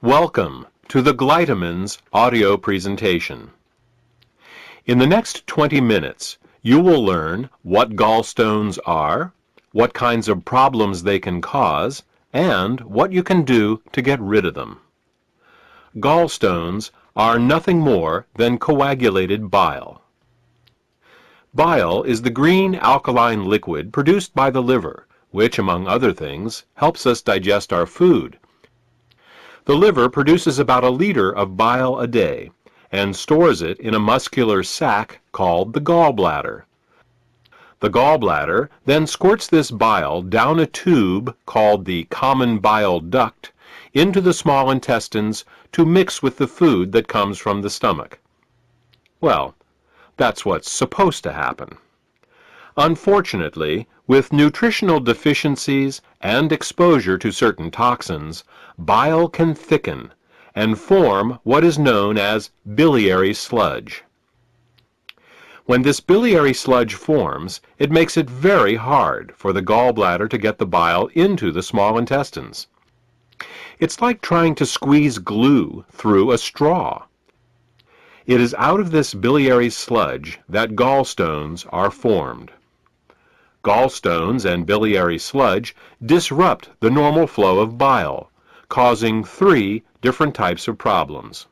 Welcome to the Glytamins audio presentation. In the next 20 minutes, you will learn what gallstones are, what kinds of problems they can cause, and what you can do to get rid of them. Gallstones are nothing more than coagulated bile. Bile is the green alkaline liquid produced by the liver, which, among other things, helps us digest our food. The liver produces about a liter of bile a day and stores it in a muscular sac called the gallbladder. The gallbladder then squirts this bile down a tube called the common bile duct into the small intestines to mix with the food that comes from the stomach. Well, that's what's supposed to happen. Unfortunately, with nutritional deficiencies and exposure to certain toxins, bile can thicken and form what is known as biliary sludge. When this biliary sludge forms, it makes it very hard for the gallbladder to get the bile into the small intestines. It's like trying to squeeze glue through a straw. It is out of this biliary sludge that gallstones are formed. Gallstones and biliary sludge disrupt the normal flow of bile, causing 3 different types of problems.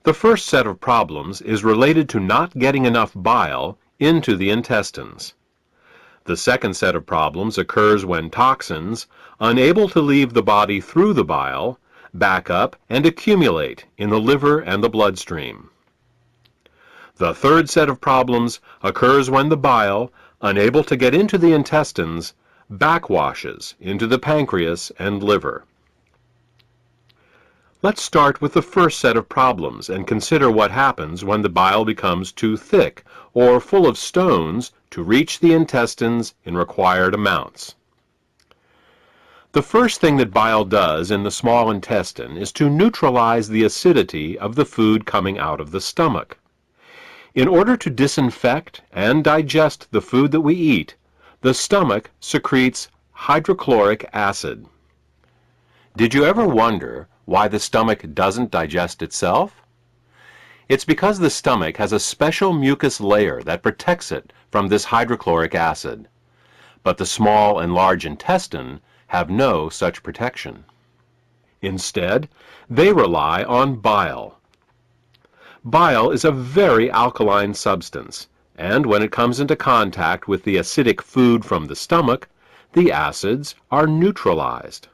The first set of problems is related to not getting enough bile into the intestines. The second set of problems occurs when toxins, unable to leave the body through the bile, back up and accumulate in the liver and the bloodstream. The third set of problems occurs when the bile, unable to get into the intestines, backwashes into the pancreas and liver. Let's start with the first set of problems and consider what happens when the bile becomes too thick or full of stones to reach the intestines in required amounts. The first thing that bile does in the small intestine is to neutralize the acidity of the food coming out of the stomach. In order to disinfect and digest the food that we eat, the stomach secretes hydrochloric acid. Did you ever wonder why the stomach doesn't digest itself? It's because the stomach has a special mucus layer that protects it from this hydrochloric acid. But the small and large intestine have no such protection. Instead, they rely on bile. Bile is a very alkaline substance, and when it comes into contact with the acidic food from the stomach, the acids are neutralized.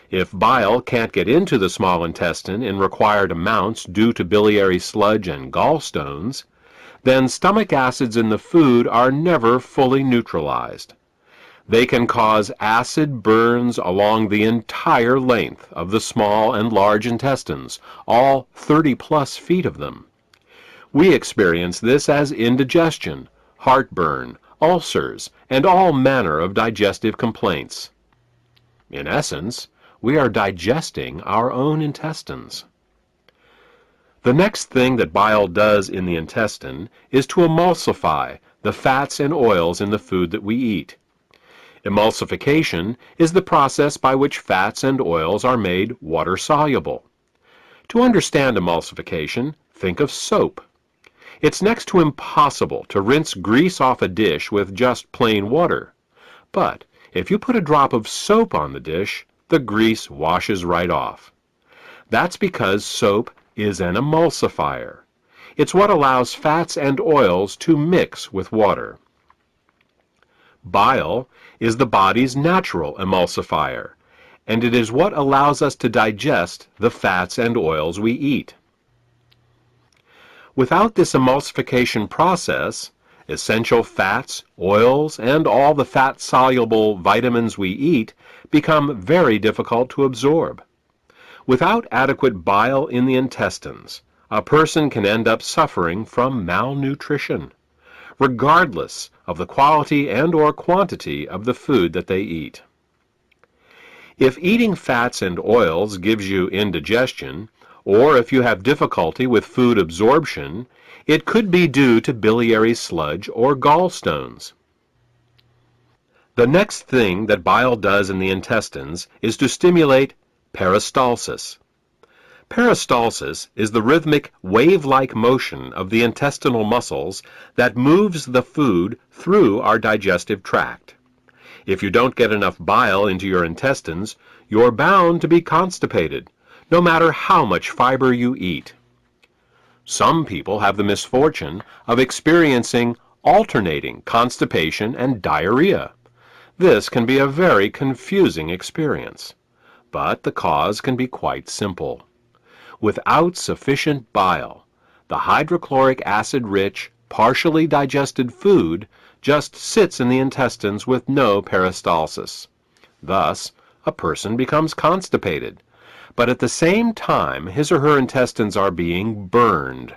If bile can't get into the small intestine in required amounts due to biliary sludge and gallstones, then stomach acids in the food are never fully neutralized. They can cause acid burns along the entire length of the small and large intestines, all 30+ feet of them. We experience this as indigestion, heartburn, ulcers, and all manner of digestive complaints. In essence, we are digesting our own intestines. The next thing that bile does in the intestine is to emulsify the fats and oils in the food that we eat. Emulsification is the process by which fats and oils are made water-soluble. To understand emulsification, think of soap. It's next to impossible to rinse grease off a dish with just plain water. But if you put a drop of soap on the dish, the grease washes right off. That's because soap is an emulsifier. It's what allows fats and oils to mix with water. Bile is the body's natural emulsifier, and it is what allows us to digest the fats and oils we eat. Without this emulsification process, essential fats, oils, and all the fat-soluble vitamins we eat become very difficult to absorb. Without adequate bile in the intestines, a person can end up suffering from malnutrition, regardless of the quality and/or quantity of the food that they eat. If eating fats and oils gives you indigestion, or if you have difficulty with food absorption, it could be due to biliary sludge or gallstones. The next thing that bile does in the intestines is to stimulate Peristalsis. Peristalsis is the rhythmic, wave-like motion of the intestinal muscles that moves the food through our digestive tract. If you don't get enough bile into your intestines, you're bound to be constipated, no matter how much fiber you eat. Some people have the misfortune of experiencing alternating constipation and diarrhea. This can be a very confusing experience, but the cause can be quite simple. Without sufficient bile, the hydrochloric acid-rich, partially digested food just sits in the intestines with no peristalsis. Thus, a person becomes constipated, but at the same time his or her intestines are being burned.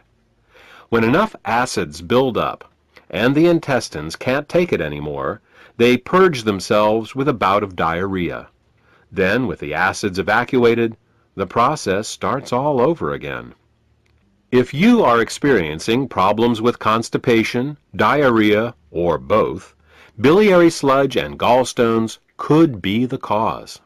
When enough acids build up and the intestines can't take it anymore, they purge themselves with a bout of diarrhea. Then, with the acids evacuated, the process starts all over again. If you are experiencing problems with constipation, diarrhea, or both, biliary sludge and gallstones could be the cause.